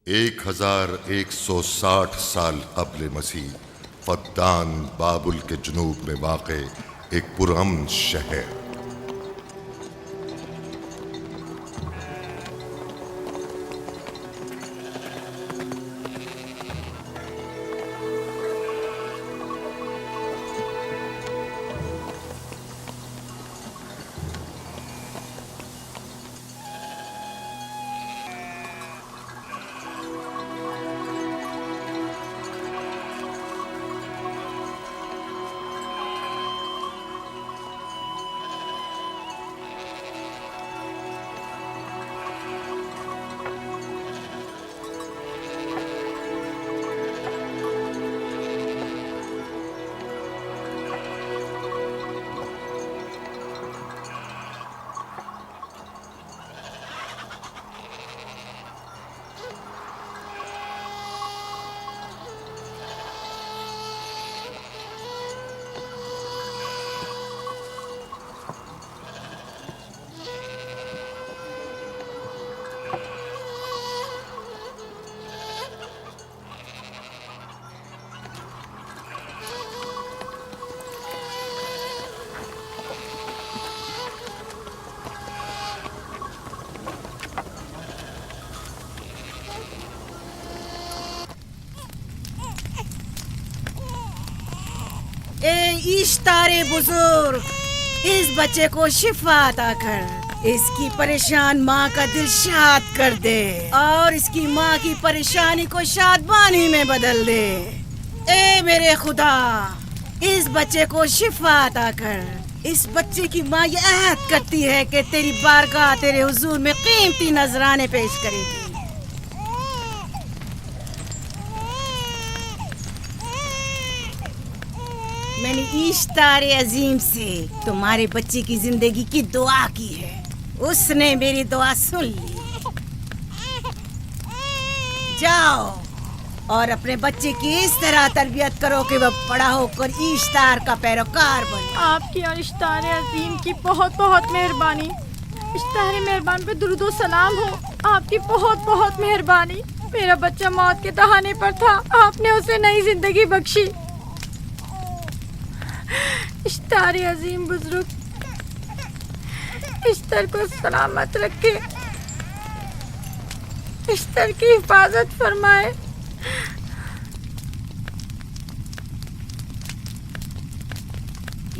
1160 سال قبل مسیح فدان بابل کے جنوب میں واقع ایک پرامن شہر۔ اے اشتار بزرگ، اس بچے کو شفا عطا کر، اس کی پریشان ماں کا دل شاد کر دے اور اس کی ماں کی پریشانی کو شادمانی میں بدل دے۔ اے میرے خدا، اس بچے کو شفا عطا کر۔ اس بچے کی ماں یہ عہد کرتی ہے کہ تیری بارگاہ تیرے حضور میں قیمتی نذرانے پیش کرے گی۔ میں نے اشتار عظیم سے تمہارے بچے کی زندگی کی دعا کی ہے، اس نے میری دعا سن لی۔ جاؤ اور اپنے بچے کی اس طرح تربیت کرو کہ وہ بڑا ہو کر اشتار کا پیروکار بنے۔ آپ کی اور اشتار عظیم کی بہت بہت مہربانی۔ اشتار مہربان پہ درود و سلام ہو، آپ کی بہت بہت مہربانی۔ میرا بچہ موت کے دہانے پر تھا، آپ نے اسے نئی زندگی بخشی۔ اشتار عظیم بزرگ اشتر کو سلامت رکھے، اشتر کی حفاظت فرمائے۔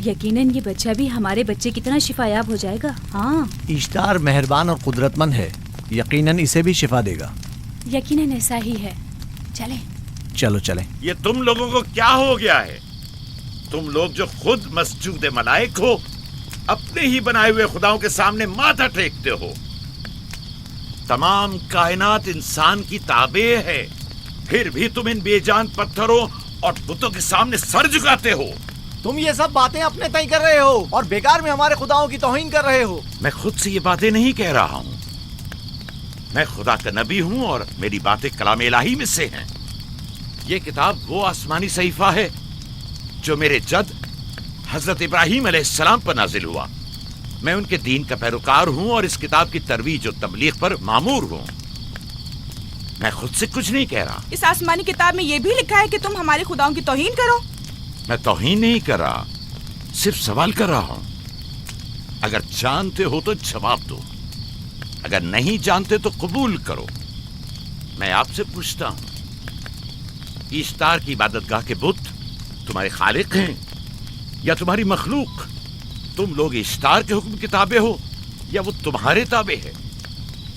یقیناً یہ بچہ بھی ہمارے بچے کی طرح شفا یاب ہو جائے گا۔ ہاں، اشتار مہربان اور قدرت مند ہے، یقیناً اسے بھی شفا دے گا۔ یقیناً ایسا ہی ہے۔ چلیں چلو چلیں۔ یہ تم لوگوں کو کیا ہو گیا ہے؟ تم لوگ جو خود مسجود ملائک ہو، اپنے ہی بنائے ہوئے خداؤں کے سامنے ماتھا ٹیکتے ہو۔ تمام کائنات انسان کی تابع ہے، پھر بھی تم ان بے جان پتھروں اور بتوں کے سامنے سر جھکاتے ہو۔ تم یہ سب باتیں اپنے تئیں کر رہے ہو اور بیکار میں ہمارے خداؤں کی توہین کر رہے ہو۔ میں خود سے یہ باتیں نہیں کہہ رہا ہوں، میں خدا کا نبی ہوں اور میری باتیں کلام الہی میں سے ہیں۔ یہ کتاب وہ آسمانی صحیفہ ہے جو میرے جد حضرت ابراہیم علیہ السلام پر نازل ہوا۔ میں ان کے دین کا پیروکار ہوں اور اس کتاب کی ترویج و تبلیغ پر مامور ہوں۔ میں خود سے کچھ نہیں کہہ رہا۔ اس آسمانی کتاب میں یہ بھی لکھا ہے کہ تم ہمارے خداؤں کی توہین کرو۔ میں توہین نہیں کر رہا، صرف سوال کر رہا ہوں۔ اگر جانتے ہو تو جواب دو، اگر نہیں جانتے تو قبول کرو۔ میں آپ سے پوچھتا ہوں، اشتار کی عبادت گاہ کے بت تمہارے خالق ہیں یا تمہاری مخلوق؟ تم لوگ اشتار کے حکم کے تابع ہو یا وہ تمہارے تابع ہے؟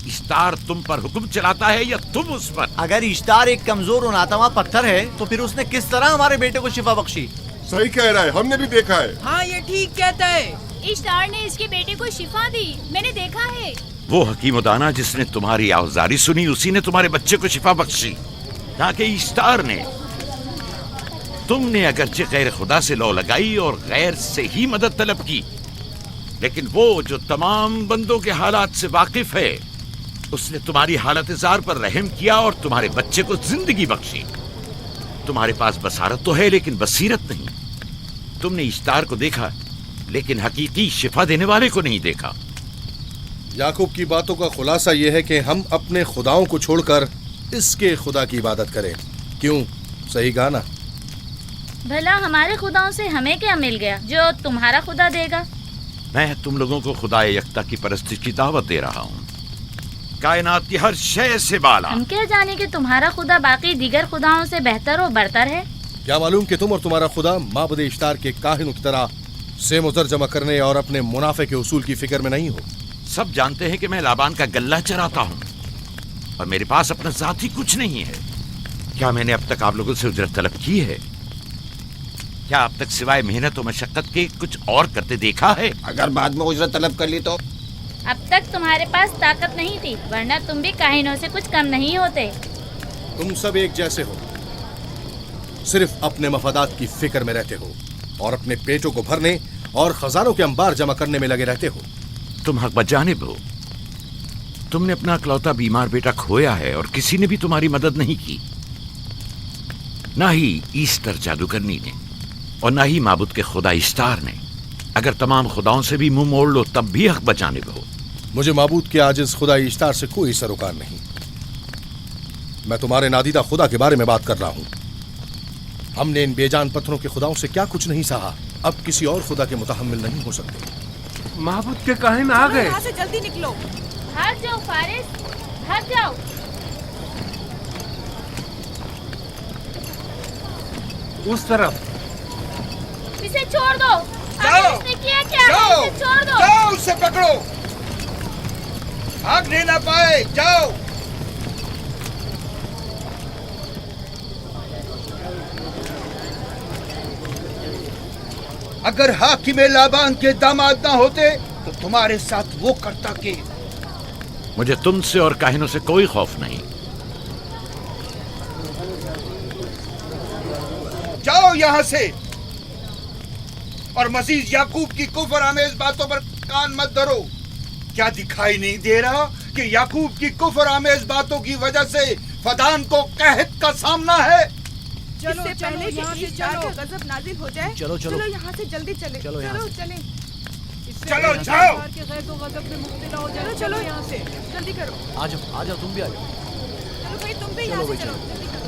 اشتار تم پر حکم چلاتا ہے یا تم اس پر؟ اگر اشتار ایک کمزور و ناتواں پتھر ہے تو پھر اس نے کس طرح ہمارے بیٹے کو شفا بخشی؟ صحیح کہہ رہا ہے، ہم نے بھی دیکھا ہے۔ ہاں یہ ٹھیک کہتا ہے۔ اشتار نے اس کے بیٹے کو شفا دی، میں نے دیکھا ہے۔ وہ حکیم و دانا جس نے تمہاری آوازاری سنی، اسی نے تمہارے بچے کو شفا بخشی۔ تاکہ اشتار نے، تم نے اگرچہ غیر خدا سے لو لگائی اور غیر سے ہی مدد طلب کی، لیکن وہ جو تمام بندوں کے حالات سے واقف ہے، اس نے تمہاری حالت زار پر رحم کیا اور تمہارے بچے کو زندگی بخشی۔ تمہارے پاس بصارت تو ہے لیکن بصیرت نہیں۔ تم نے اشتار کو دیکھا لیکن حقیقی شفا دینے والے کو نہیں دیکھا۔ یعقوب کی باتوں کا خلاصہ یہ ہے کہ ہم اپنے خداؤں کو چھوڑ کر इसके खुदा की इबादत करे। क्यों? सही कहा ना? भला हमारे खुदाओं से हमें क्या मिल गया जो तुम्हारा खुदा देगा? मैं तुम लोगों को खुदा यकता की परस्ती की दावत दे रहा हूँ, कायनात की हर शय से बाला। हम क्या जाने कि तुम्हारा खुदा बाकी दीगर खुदाओं से बेहतर और बरतर है? क्या मालूम कि तुम और तुम्हारा खुदा माबुद इश्तार के काहिनों की तरह सेम व ज़र जमा करने और अपने मुनाफे के उसूल की फिक्र में नहीं हो। सब जानते हैं कि मैं लाबान का गल्ला चराता हूँ और मेरे पास अपना ज़ाती कुछ नहीं है। क्या मैंने अब तक आप लोगों से उजरत तलब की है? क्या अब तक सिवाय मेहनत और मशक्कत के कुछ और करते देखा है? अगर बाद में उजरत तलब कर ली तो? अब तक तुम्हारे पास ताकत नहीं थी, वरना तुम भी काहिनों से कुछ कम नहीं होते। तुम सब एक जैसे हो, सिर्फ अपने मफादात की फिक्र में रहते हो और अपने पेटों को भरने और खजानों के अंबार जमा करने में लगे रहते हो। तुम हक बजानिब हो। तुमने अपना इकलौता बीमार बेटा खोया है और किसी ने भी तुम्हारी मदद नहीं की, ना ही ईस्टर जादूगरनी ने और ना ही माबुद के खुदा इश्तार ने। अगर तमाम खुदाओं से भी मुंह मोड़ लो तब भी हक बजानिब हो। मुझे माबूद के आजिज खुदा इश्तार से कोई सरोकार नहीं। मैं तुम्हारे नादीदा खुदा के बारे में बात कर रहा हूँ। हमने इन बेजान पत्थरों के खुदाओं से क्या कुछ नहीं सहा, अब किसी और खुदा के मुतहम्मिल नहीं हो सकते। माबूद के काहिन आ गए। यहाँ से जल्दी निकलो। भाग जाओ फारिस, भाग जाओ। उस तरफ इसे छोड़ दो। जाओ, इसने किया क्या? जाओ, इसे छोड़ दो। जाओ, उसे पकड़ो, भागने ना पाए। जाओ। अगर हाकिम लाबान के दामाद ना होते तो तुम्हारे साथ वो करता कि। मुझे तुमसे और काहिनों से कोई खौफ नहीं। जाओ यहाँ से और मजीद याकूब की कुफर आमेज बातों पर कान मत धरो। क्या दिखाई नहीं दे रहा कि याकूब की कुफर आमेज बातों की वजह से फदान को कहत का सामना है? चलो पहले यहाँ से चलो, गजब नाजिल हो जाए। चलो चलो यहाँ से जल्दी चले। चलो चले। चलो जाओ। चलो चलो यहाँ से जल्दी करो। आ जाओ तुम भी आ जाओ। चलो भाई तुम भी यहाँ से चलो, जल्दी करो।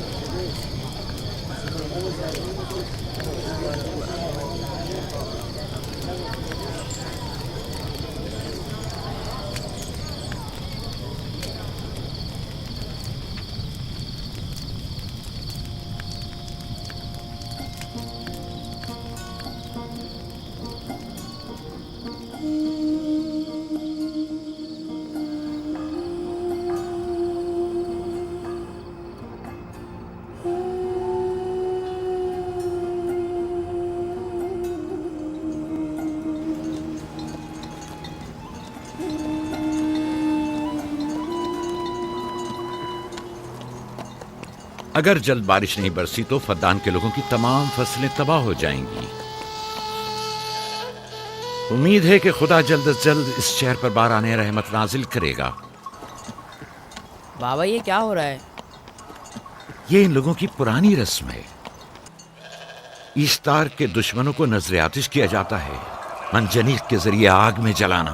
अगर जल्द बारिश नहीं बरसी तो फद्दान के लोगों की तमाम फसलें तबाह हो जाएंगी। उम्मीद है कि खुदा जल्द से जल्द इस शहर पर बाराने रहमत नाजिल करेगा। बाबा ये क्या हो रहा है? ये इन लोगों की पुरानी रस्म है। ईस्तार के दुश्मनों को नजर आतिश किया जाता है, मंजनीक के जरिए आग में जलाना।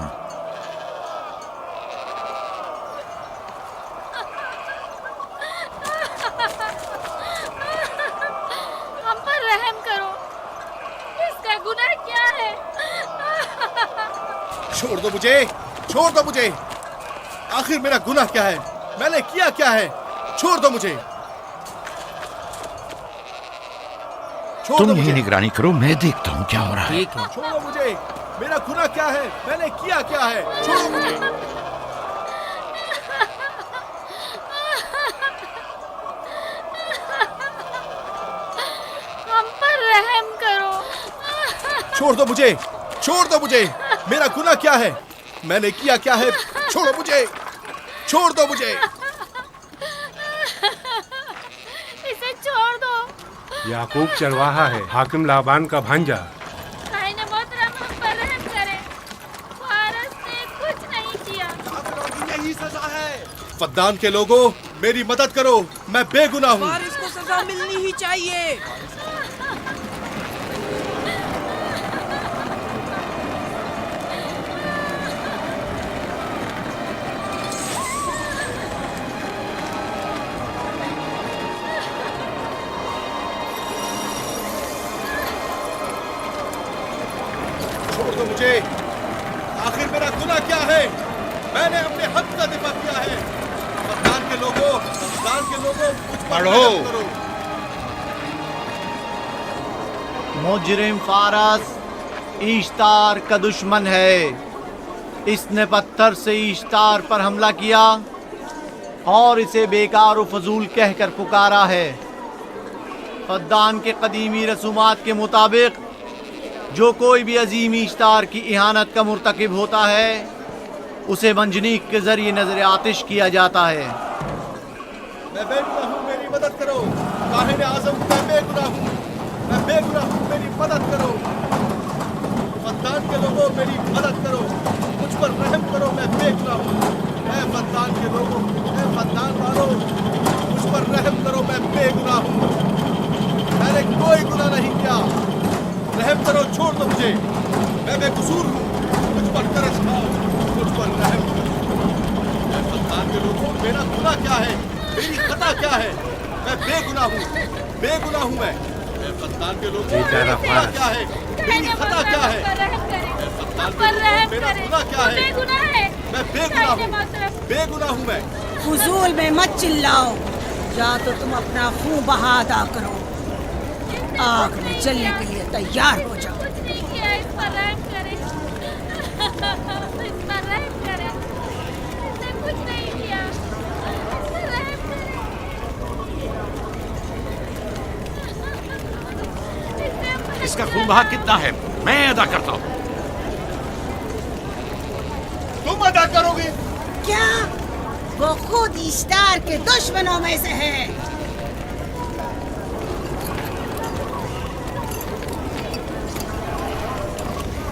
हम पर रहम करो, इसका गुनाह क्या है? छोड़ दो मुझे, छोड़ दो मुझे। आखिर मेरा गुनाह क्या है? मैंने किया क्या है? छोड़ दो मुझे, छोड़ तुम दो ही मुझे। निगरानी करो, मैं देखता हूँ क्या हो रहा है। ठीक है। छोड़ो मुझे, मेरा गुनाह क्या है? मैंने किया क्या है? छोड़ो मुझे। हम पर रहम करो। छोड़ दो मुझे, छोड़ दो मुझे। मेरा गुनाह क्या है? मैंने किया क्या है? छोड़ो मुझे, छोड़ दो मुझे। इसे छोड़ दो। याकूब चरवाहा है, हाकिम लाबान का भांजा। कायने मोहतरम हम पर रहम करे। फारस ने कुछ नहीं किया। यही सजा है। फद्दान के लोगों, मेरी मदद करो, मैं बेगुनाह हूँ। और इसको सजा मिलनी ही चाहिए। مجھے آخر میرا گناہ کیا ہے؟ میں نے اپنے حق کا دفاع کیا ہے۔ فدان کے لوگوں مجھ پر رحم کرو۔ مجرم فارس ایشتار کا دشمن ہے، اس نے پتھر سے ایشتار پر حملہ کیا اور اسے بیکار و فضول کہہ کر پکارا ہے۔ فدان کے قدیمی رسومات کے مطابق جو کوئی بھی عظیم ایشتار کی اہانت کا مرتکب ہوتا ہے اسے منجنیق کے ذریعے نظر آتش کیا جاتا ہے۔ میں بے گناہ ہوں، میری مدد کرو۔ کاہن اعظم میں بے گناہ ہوں، میں بے گناہ ہوں، میری مدد کرو۔ فدان کے لوگوں میری مدد کرو، مجھ پر رحم کرو، میں بے گناہ ہوں۔ اے فدان کے لوگوں، اے فدان والوں، مجھ پر رحم کرو، میں بے گناہ ہوں۔ میں نے کوئی گناہ نہیں کیا، رحم کرو، چھوڑ دو مجھے، میں بے قصور ہوں، مجھ پر ترس کھاؤ، مجھ پر رحم کرو۔ اے فدان کے لوگوں، میرا گناہ کیا ہے؟ میری خطا کیا ہے؟ میں بے گناہ ہوں، بے گناہ ہوں میں۔ اے فدان کے لوگوں، میرا گناہ کیا ہے؟ میری خطا کیا ہے؟ اے فدان کے لوگوں، میرا گناہ کیا ہے؟ میں بے گناہ ہوں، بے گناہ ہوں میں۔ فضول میں مت چلاؤ، یا تو تم اپنا خون بہا ادا کرو، آگ میں جلنے کے لیے تیار ہو جاؤ۔ کچھ نہیں کیا، اس پر رحم کرے، اس پر رحم کرے، اس نے کچھ نہیں کیا، اس پر رحم کرے۔ اس کا خون بہا کتنا ہے میں ادا کرتا ہوں۔ تم ادا کرو گے؟ کیا وہ خود ایشتار کے دشمنوں میں سے ہے؟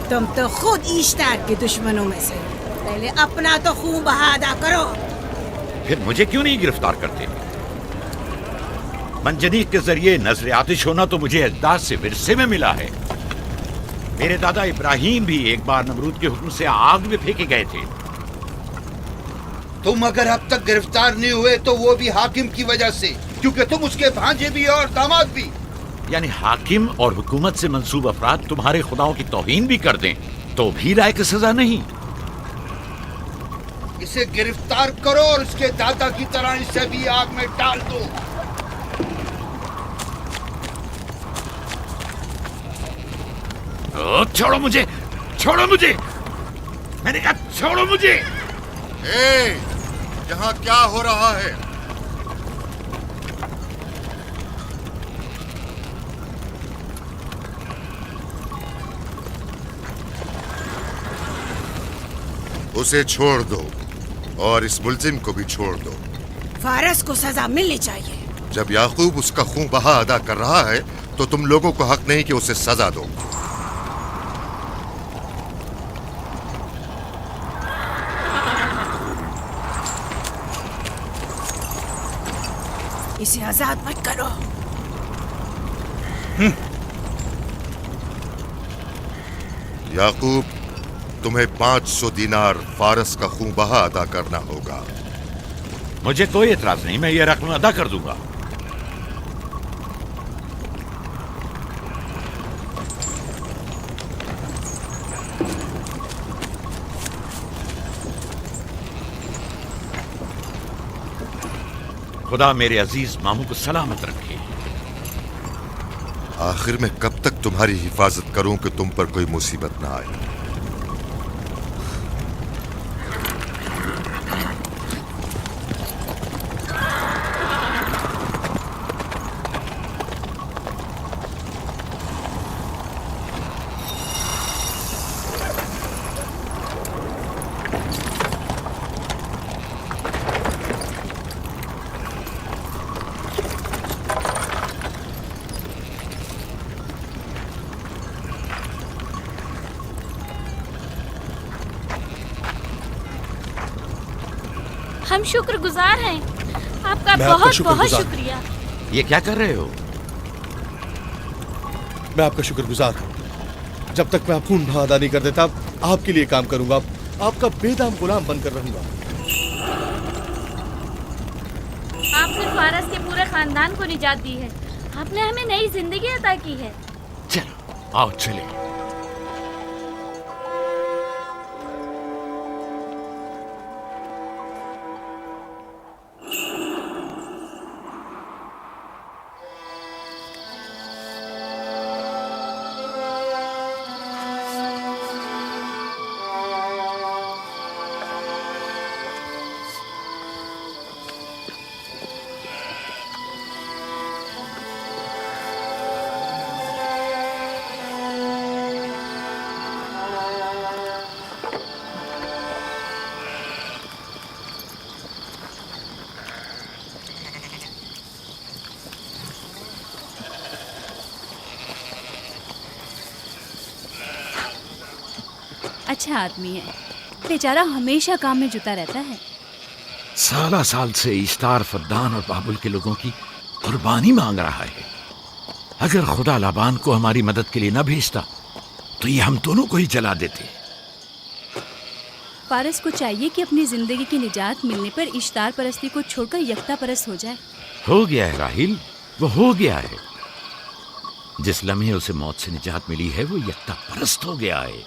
تم تو خود ایشتار کے دشمنوں میں سے، پہلے اپنا تو خون بہا ادا کرو۔ پھر مجھے کیوں نہیں گرفتار کرتے؟ منجنیق کے ذریعے نظر آتش ہونا تو مجھے اجداد سے ورثے میں ملا ہے۔ میرے دادا ابراہیم بھی ایک بار نمرود کے حکم سے آگ میں پھینکے گئے تھے۔ تم اگر اب تک گرفتار نہیں ہوئے تو وہ بھی حاکم کی وجہ سے، کیونکہ تم اس کے بھانجے بھی اور داماد بھی۔ یعنی حاکم اور حکومت سے منسوب افراد تمہارے خداؤں کی توہین بھی کر دیں تو بھی لائق سزا نہیں؟ اسے گرفتار کرو اور اس کے دادا کی طرح اسے بھی آگ میں ڈال دو۔ چھوڑو مجھے، چھوڑو مجھے، میں نے کہا چھوڑو مجھے۔ اے یہاں کیا ہو رہا ہے؟ اسے چھوڑ دو اور اس ملزم کو بھی چھوڑ دو۔ فارس کو سزا ملنی چاہیے۔ جب یعقوب اس کا خون بہا ادا کر رہا ہے تو تم لوگوں کو حق نہیں کہ اسے سزا دو۔ اسے آزاد مت کرو۔ یعقوب، تمہیں 500 دینار فارس کا خون بہا ادا کرنا ہوگا۔ مجھے کوئی اعتراض نہیں، میں یہ رقم ادا کر دوں گا۔ خدا میرے عزیز ماموں کو سلامت رکھے۔ آخر میں کب تک تمہاری حفاظت کروں کہ تم پر کوئی مصیبت نہ آئے؟ ہم شکر گزار ہیں، آپ کا بہت بہت شکریہ۔ یہ کیا کر رہے ہو؟ میں آپ کا شکر گزار ہوں۔ جب تک میں خون بہا ادا نہیں کر دیتا آپ کے لیے کام کروں گا، آپ کا بے دام غلام بن کر رہوں گا۔ آپ نے فارس کے پورے خاندان کو نجات دی ہے، آپ نے ہمیں نئی زندگی عطا کی ہے۔ چلو آؤ چلے۔ اچھا آدمی ہے، بیچارہ ہمیشہ کام میں جتا رہتا ہے۔ سالہ سال سے ایستار فدان اور بابل کے لوگوں کی قربانی مانگ رہا ہے۔ اگر خدا لابان کو ہماری مدد کے لیے نہ بھیجتا تو یہ ہم دونوں کو ہی جلا دیتے۔ فارس کو چاہیے کہ اپنی زندگی کی نجات ملنے پر اشتار پرستی کو چھوڑ کر یکتا پرست ہو جائے۔ ہو گیا ہے راہیل، وہ ہو گیا ہے۔ جس لمحے اسے موت سے نجات ملی ہے وہ یکتا پرست ہو گیا ہے۔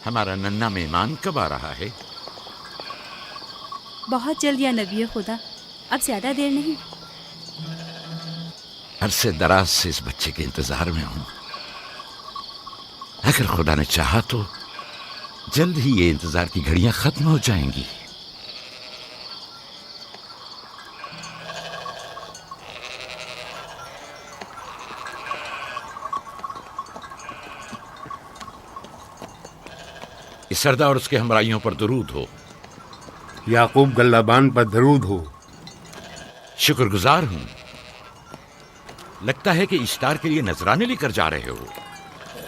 ہمارا ننھا مہمان کب آ رہا ہے؟ بہت جلد یا نبی خدا، اب زیادہ دیر نہیں۔ عرصے دراز سے اس بچے کے انتظار میں ہوں۔ اگر خدا نے چاہا تو جلد ہی یہ انتظار کی گھڑیاں ختم ہو جائیں گی۔ اس سردار اور اس کے ہمراہیوں پر درود ہو۔ یعقوب گلابان پر درود ہو۔ شکر گزار ہوں۔ لگتا ہے کہ اشتار کے لیے نذرانے لے کر جا رہے ہو۔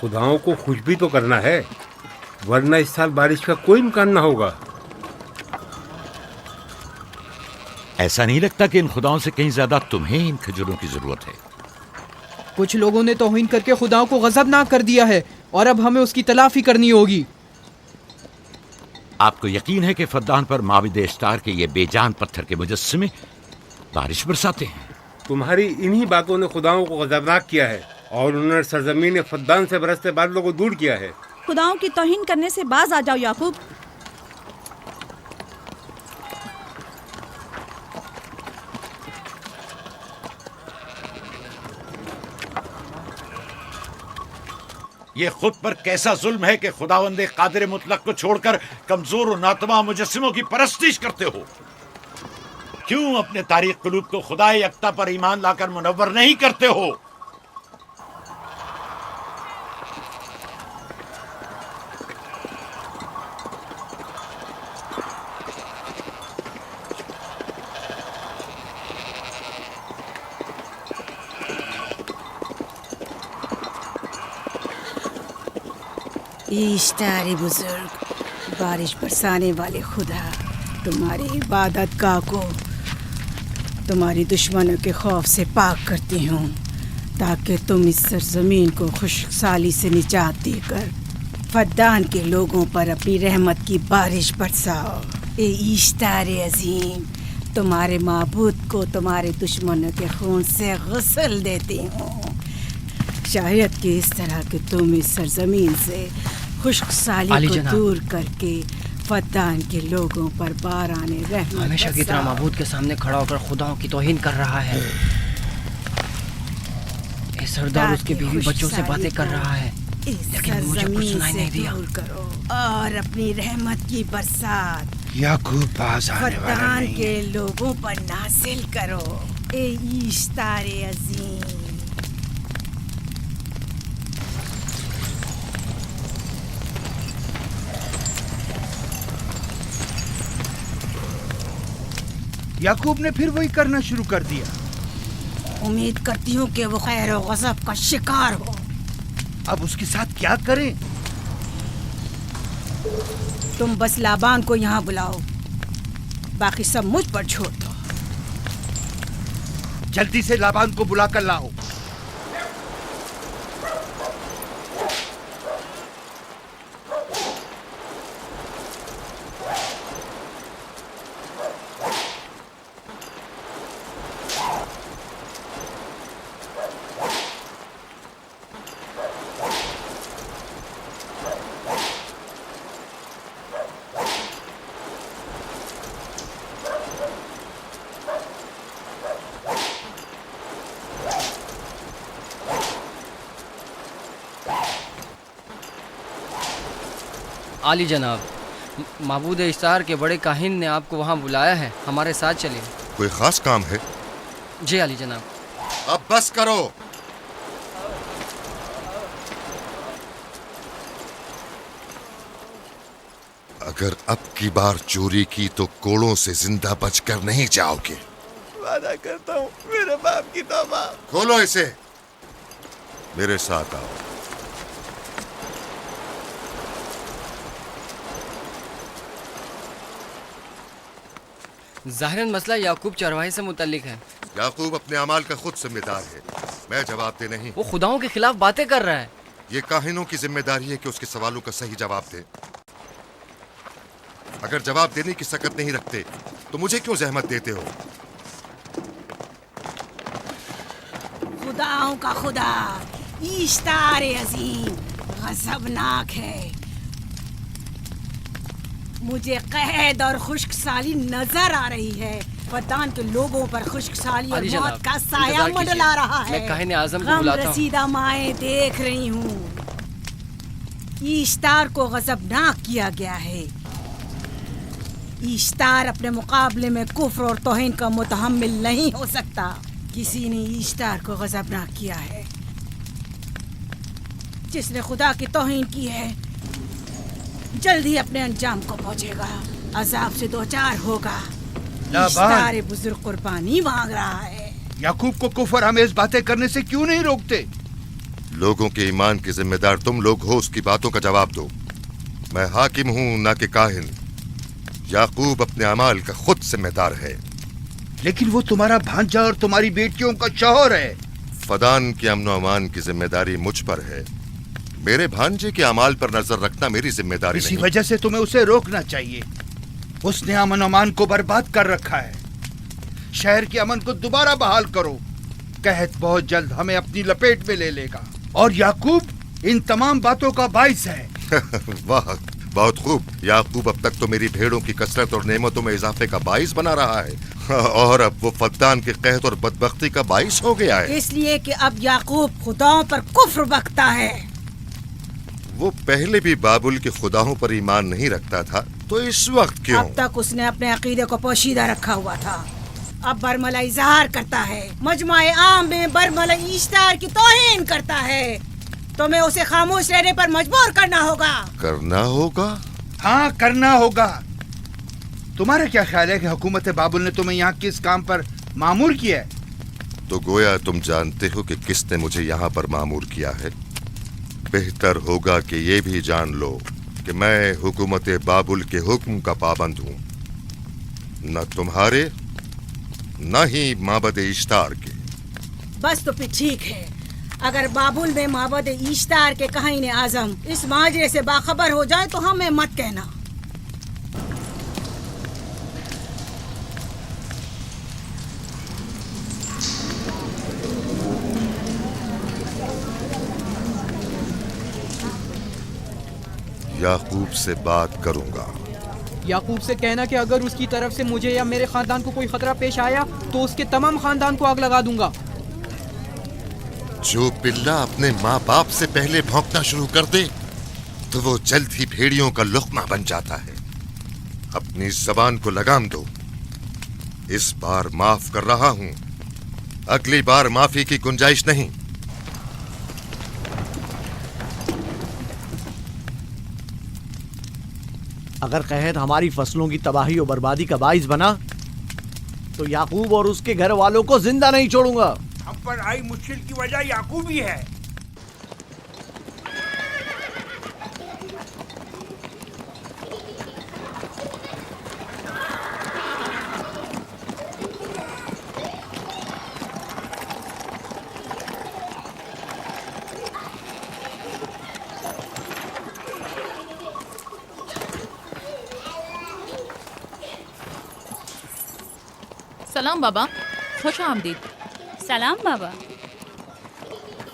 خداؤں کو خوش بھی تو کرنا ہے، ورنہ اس سال بارش کا کوئی امکان نہ ہوگا۔ ایسا نہیں لگتا کہ ان خداؤں سے کہیں زیادہ تمہیں ان کھجوروں کی ضرورت ہے؟ کچھ لوگوں نے توہین کر کے خداؤں کو غضبناک کر دیا ہے اور اب ہمیں اس کی تلافی کرنی ہوگی۔ آپ کو یقین ہے کہ فدان پر معبد اشتار کے یہ بے جان پتھر کے مجسمے بارش برساتے ہیں؟ تمہاری انہی باتوں نے خداؤں کو غضبناک کیا ہے اور انہوں نے سرزمین فدان سے برستے بادلوں کو دور کیا ہے۔ خداؤں کی توہین کرنے سے باز آ جاؤ یعقوب۔ یہ خود پر کیسا ظلم ہے کہ خداوند قادر مطلق کو چھوڑ کر کمزور و ناتواں مجسموں کی پرستش کرتے ہو؟ کیوں اپنے تاریخ قلوب کو خدا یکتا پر ایمان لا کر منور نہیں کرتے ہو؟ اشتار بزرگ، بارش برسانے والے خدا، تمہاری عبادت گاہ کو تمہاری دشمنوں کے خوف سے پاک کرتی ہوں تاکہ تم اس سرزمین کو خشک سالی سے نجات دے کر فدان کے لوگوں پر اپنی رحمت کی بارش برساؤ۔ اے اشتار عظیم، تمہارے معبود کو تمہارے دشمنوں کے خون سے غسل دیتی ہوں، شاید کہ اس طرح کہ تم اس سرزمین سے خشک سالی کو دور کر کے فدان کے لوگوں پر باران رحمت ہمیشہ کی طرح معبود کے سامنے کھڑا ہو کر خداؤں کی توہین کر رہا ہے۔ اے سردار اس کے بیوی بچوں سے باتیں کر رہا ہے لیکن مجھے کچھ سنائی نہیں دیا۔ کرو اور اپنی رحمت کی برسات یعقوب باز آنے والا فدان نہیں۔ کے لوگوں پر نازل کرو۔ اے اشتار عظیم، یعقوب نے پھر وہی کرنا شروع کر دیا۔ امید کرتی ہوں کہ وہ خیر و غضب کا شکار ہو۔ اب اس کے ساتھ کیا کریں؟ تم بس لابان کو یہاں بلاؤ، باقی سب مجھ پر چھوڑ دو۔ جلدی سے لابان کو بلا کر لاؤ۔ عالی جناب، معبود اشتار کے بڑے کاہن نے آپ کو وہاں بلایا ہے، ہمارے ساتھ چلیے۔ کوئی خاص کام ہے؟ جی عالی جناب۔ اب بس کرو۔ اگر اب کی بار چوری کی تو کوڑوں سے زندہ بچ کر نہیں جاؤ گے۔ وعدہ کرتا ہوں میرے باپ کی توبہ۔ کھولو اسے۔ मेरे साथ आओ। ज़ाहिरन मसला याकूब चरवाहे से मुतल्लिक है। याकूब अपने अमाल का खुद जिम्मेदार है, मैं जवाब दे नहीं। वो खुदाओं के खिलाफ बातें कर रहा है। ये काहिनों की जिम्मेदारी है कि उसके सवालों का सही जवाब दे। अगर जवाब देने की सकत नहीं रखते तो मुझे क्यों जहमत देते हो? खुदाओं का खुदा इश्तार अजीम गजबनाक है। मुझे कैद और खुश्कसाली नजर आ रही है। फद्दान के लोगों पर खुश्कसाली और मौत का साया मंडला रहा है। मैं काहिन आज़म को बुलाता हूं। रसीदा माएं देख रही हूँ। इश्तार को गजबनाक किया गया है। इश्तार अपने मुकाबले में कुफ्र और तौहीन का मुतहम्मिल नहीं हो सकता। किसी ने इश्तार को गजबनाक किया है। जिसने खुदा की तौहीन की है जल्द ही अपने अंजाम को पहुंचेगा, अजाब से दो चार होगा। इश्तार बुजुर्ग कुर्बानी मांग रहा है। याकूब को कुफर आमेज बातें करने से क्यों नहीं रोकते? लोगों के ईमान के जिम्मेदार तुम लोग हो, उसकी बातों का जवाब दो। मैं हाकिम हूँ ना कि काहिन। याकूब अपने अमाल का खुद जिम्मेदार है। लेकिन वो तुम्हारा भांजा और तुम्हारी बेटियों का शौहर है। फदान के अमन अमान की जिम्मेदारी मुझ पर है। मेरे भांजे के अमाल पर नजर रखना मेरी जिम्मेदारी इसी नहीं। वजह से तुम्हें उसे रोकना चाहिए। उसने अमन अमान को बर्बाद कर रखा है। शहर के अमन को दोबारा बहाल करो। कहत बहुत जल्द हमें अपनी लपेट में ले लेगा और याकूब इन तमाम बातों का बाइस है। वाह, बहुत खूब। याकूब अब तक तो मेरी भेड़ों की कसरत और नेमतों में इजाफे का बाइस बना रहा है और अब वो फद्दान के कहत और बदबख्ती का बाइस हो गया है। इसलिए कि अब याकूब खुदाओं पर कुफ्र बकता है। वो पहले भी बाबुल के खुदाओं पर ईमान नहीं रखता था, तो इस वक्त क्यों? अब तक उसने अपने अकीदे को पोशीदा रखा हुआ था। अब बरमला इजहार करता है, मजमाए आम में बरमला इश्तार की तौहीन करता है। तुम्हें उसे खामोश रहने पर मजबूर करना होगा। करना होगा? हाँ, करना होगा। तुम्हारा क्या ख्याल है कि हुकूमत बाबुल ने तुम्हें यहाँ किस काम पर मामूर किया है? तो गोया तुम जानते हो कि किसने मुझे यहाँ पर मामूर किया है। बेहतर होगा कि ये भी जान लो कि मैं हुकूमत बाबुल के हुक्म का पाबंद हूँ, न तुम्हारे न ही माबद इश्तार के। बस तो फिर ठीक है। अगर बाबुल में माबद इश्तार के काहिन आजम इस माजरे से बाखबर हो जाए तो हमें मत कहना। याकूब से बात करूंगा। याकूब से कहना कि अगर उसकी तरफ से मुझे या मेरे खानदान को कोई खतरा पेश आया तो उसके तमाम खानदान को आग लगा दूंगा। जो पिल्ला अपने माँ बाप से पहले भौंकना शुरू कर दे तो वो जल्द ही भेड़ियों का लुक़मा बन जाता है। अपनी जबान को लगाम दो। इस बार माफ कर रहा हूं, अगली बार माफी की गुंजाइश नहीं। अगर कहत हमारी फसलों की तबाही और बर्बादी का बाइस बना तो याकूब और उसके घर वालों को जिंदा नहीं छोड़ूंगा। हम पर आई मुश्किल की वजह याकूब ही है। सलाम बाबा, खुश आमदीद। सलाम बाबा।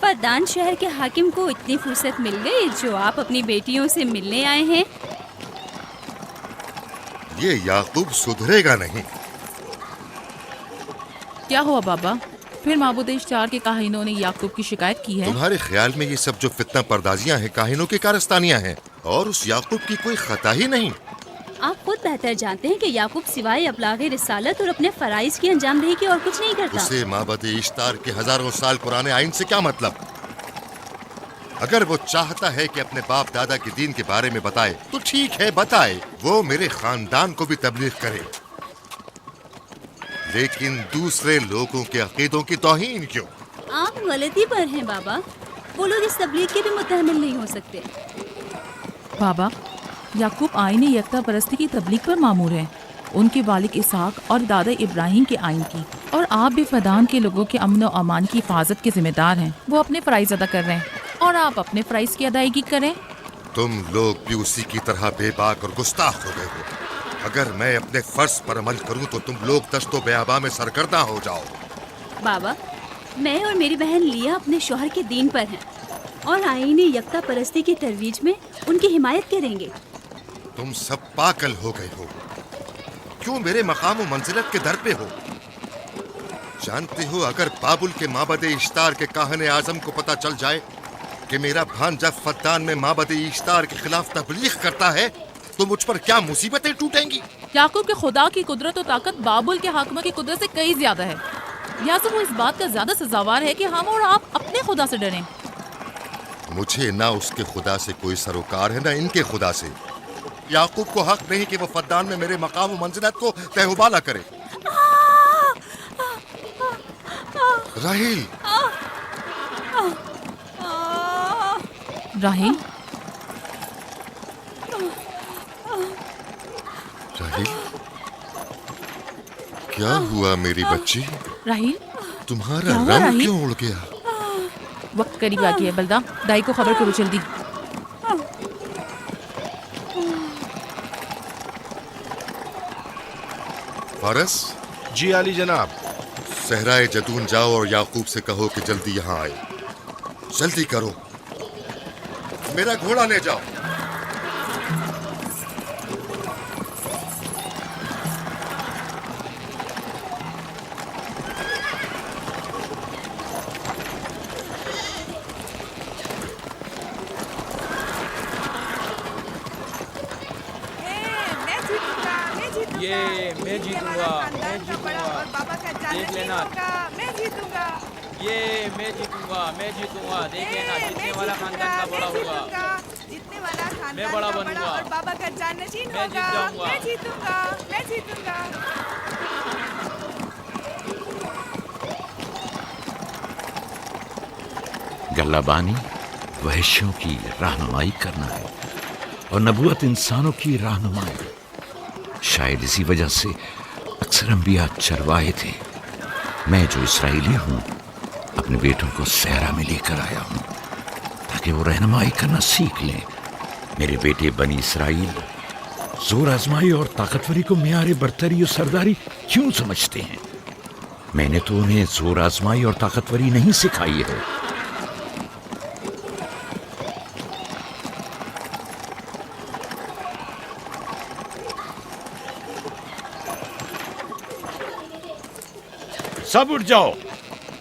फद्दान शहर के हाकिम को इतनी फुर्सत मिल गई जो आप अपनी बेटियों से मिलने आए हैं। ये याकूब सुधरेगा नहीं। क्या हुआ बाबा? फिर माबूद इश्तार के काहिनों ने याकूब की शिकायत की है? तुम्हारे ख्याल में ये सब जो फितना पर्दाजियां हैं काहिनों की कारस्तानियां हैं और उस याकूब की कोई खता ही नहीं। आप खुद बेहतर जानते हैं कि याकूब सिवाय अबलागे रिसालत और अपने फराइज की अंजामदही के और कुछ नहीं करता। उसे माबद इश्तार के हजारों साल पुराने आइन से क्या मतलब? अगर वो चाहता है कि अपने बाप दादा के दीन के बारे में बताए तो ठीक है, बताए। वो मेरे खानदान को भी तबलीग करे, लेकिन दूसरे लोगों के अकीदों की तौहीन क्यों? आप गलती पर हैं बाबा। वो लोग इस तबलीग के भी मुतहम्मिल नहीं हो सकते। बाबा, याकूब आईन यकता परस्ती की तबलीग पर मामूर हैं, उनके वालिद इसहाक और दादा इब्राहिम के आइन की, और आप भी फदान के लोगों के अमन और अमान की हिफाजत के जिम्मेदार हैं। वो अपने फ़राइज़ अदा कर रहे हैं और आप अपने फ़राइज़ की अदायगी करें। तुम लोग भी उसी की तरह बेबाक और गुस्ताख हो गए हो। अगर मैं अपने फर्ज पर अमल करूं तो तुम लोग दश्तो बेआबा में सरगर्दा हो जाओ। बाबा, मैं और मेरी बहन लिया अपने शौहर के दीन पर हैं और आईन यकता परस्ती की तरवीज में उनकी हिमायत करेंगे। तुम सब पागल हो गए हो। क्यों मेरे मकाम व मंजिलत के दर पे हो? जानते हो, अगर बाबुल के माबद इश्तार के काहने आजम को पता चल जाए कि मेरा भांजा फद्दान में माबद इश्तार के खिलाफ तबलीग करता है तो मुझ पर क्या मुसीबतें टूटेंगी। याकूब के खुदा की कुदरत और ताकत बाबुल के हाकिम की कुदरत से कई ज्यादा है। याकूब वो इस बात का ज्यादा सजावार है कि हम और आप अपने खुदा से डरें। मुझे ना उसके खुदा से कोई सरोकार है ना इनके खुदा से। याकूब को हक नहीं कि वो फद्दान में मेरे मकाम व मंजिलत को तहबाला करे। राहिल, राहिल, राहिल, क्या हुआ मेरी बच्ची? राहिल, तुम्हारा रंग क्यों उड़ गया? वक्त करीब आ गया है। बलदा, दाई को खबर करो जल्दी। फारस? जी आली जनाब। सहराए जदून जाओ और याकूब से कहो कि जल्दी यहाँ आए। जल्दी करो, मेरा घोड़ा ले जाओ। ये मैं जीतूंगा, मैं जीतूंगा, देख लेना। मैं जीतूंगा, ये मैं जीतूंगा, मैं जीतूंगा, देख लेना। जीतने वाला खानदान का बड़ा होगा, जीतने वाला खानदान मैं बड़ा का बनूंगा और बाबा का जानशीन मैं जीत होगा। जाऊंगा। मैं जीतूंगा, मैं जीतूंगा। गल्लाबानी वहशियों की रहनुमाई करना है और नबूवत इंसानों की रहनुमाई। शायद इसी वजह से अक्सर अंबिया चरवाहे थे। मैं जो इसराइली हूँ अपने बेटों को सहरा में लेकर आया हूँ ताकि वो रहनुमाई करना सीख लें। मेरे बेटे बनी इसराइल जोर आजमाई और ताकतवरी को मियारे बरतरी और सरदारी क्यों समझते हैं? मैंने तो उन्हें जोर आजमाई और ताकतवरी नहीं सिखाई है। सब उठ जाओ,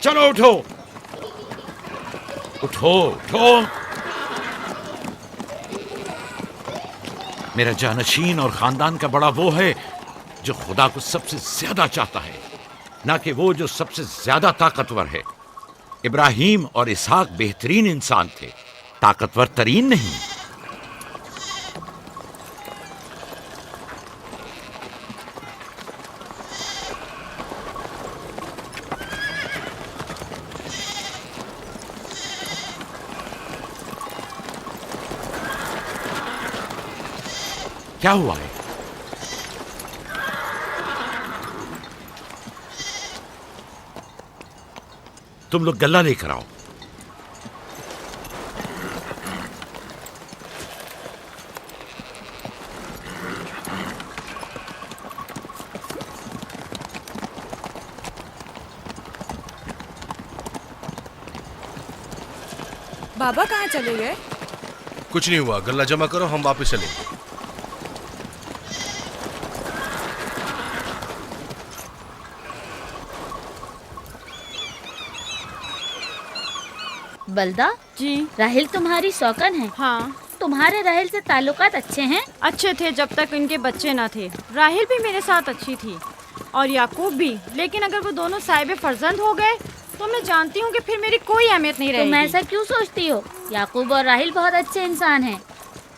चलो उठो, उठो, उठो। मेरा जानशीन और खानदान का बड़ा वो है जो खुदा को सबसे ज्यादा चाहता है, ना कि वो जो सबसे ज्यादा ताकतवर है। इब्राहिम और इसहाक बेहतरीन इंसान थे, ताकतवर तरीन नहीं। क्या हुआ है? तुम लोग गल्ला लेकर आओ। बाबा कहाँ चले गए? कुछ नहीं हुआ, गल्ला जमा करो, हम वापस चलेंगे। बलदा जी, राहिल तुम्हारी सौकन है। हाँ, तुम्हारे राहिल से ताल्लुकात अच्छे हैं? अच्छे थे जब तक इनके बच्चे ना थे। राहिल भी मेरे साथ अच्छी थी और याकूब भी, लेकिन अगर वो दोनों साहिब फर्जंद हो गए तो मैं जानती हूँ कि फिर मेरी कोई अहमियत नहीं रहेगी। तुम ऐसा क्यों सोचती हो? याकूब और राहिल बहुत अच्छे इंसान हैं।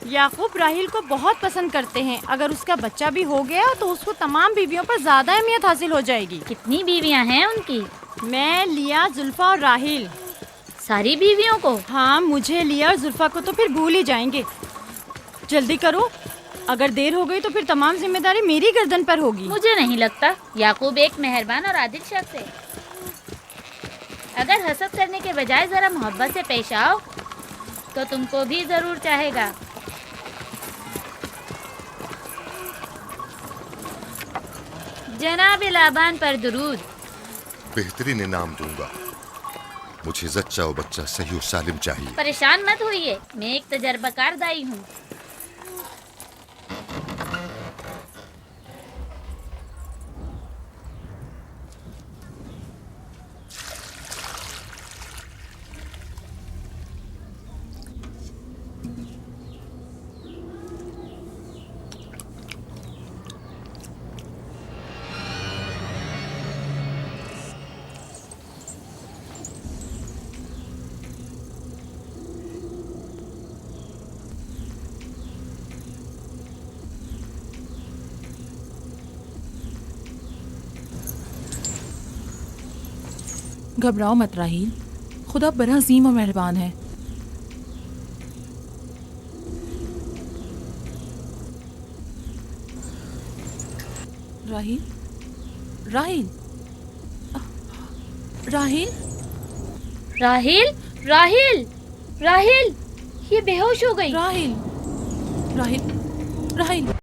याकूब राहिल को बहुत पसंद करते हैं। अगर उसका बच्चा भी हो गया तो उसको तमाम बीवियों पर ज्यादा अहमियत हासिल हो जाएगी। कितनी बीवियां हैं उनकी? मैं, लिया, जुल्फा और राहिल। सारी बीवियों को? हाँ, मुझे लिया और जुल्फा को तो फिर भूल ही जाएंगे। जल्दी करो, अगर देर हो गई तो फिर तमाम जिम्मेदारी मेरी गर्दन पर होगी। मुझे नहीं लगता। याकूब एक मेहरबान और आदिल शख्स है। अगर हसद करने के बजाय जरा मोहब्बत से पेश आओ तो तुमको भी जरूर चाहेगा। जनाब लाबान पर दुरूद। बेहतरीन इनाम दूंगा। मुझे जच्चा और बच्चा सही और सालिम चाहिए। परेशान मत होइए, मैं एक तजर्बाकार दाई हूँ। घबराओ मत राहील, खुदा बड़ा अजीम और मेहरबान है। राहील, राहील, राहील, राहिल, राहिल, राहिल, ये बेहोश हो गई। राहील, राहील, राहील।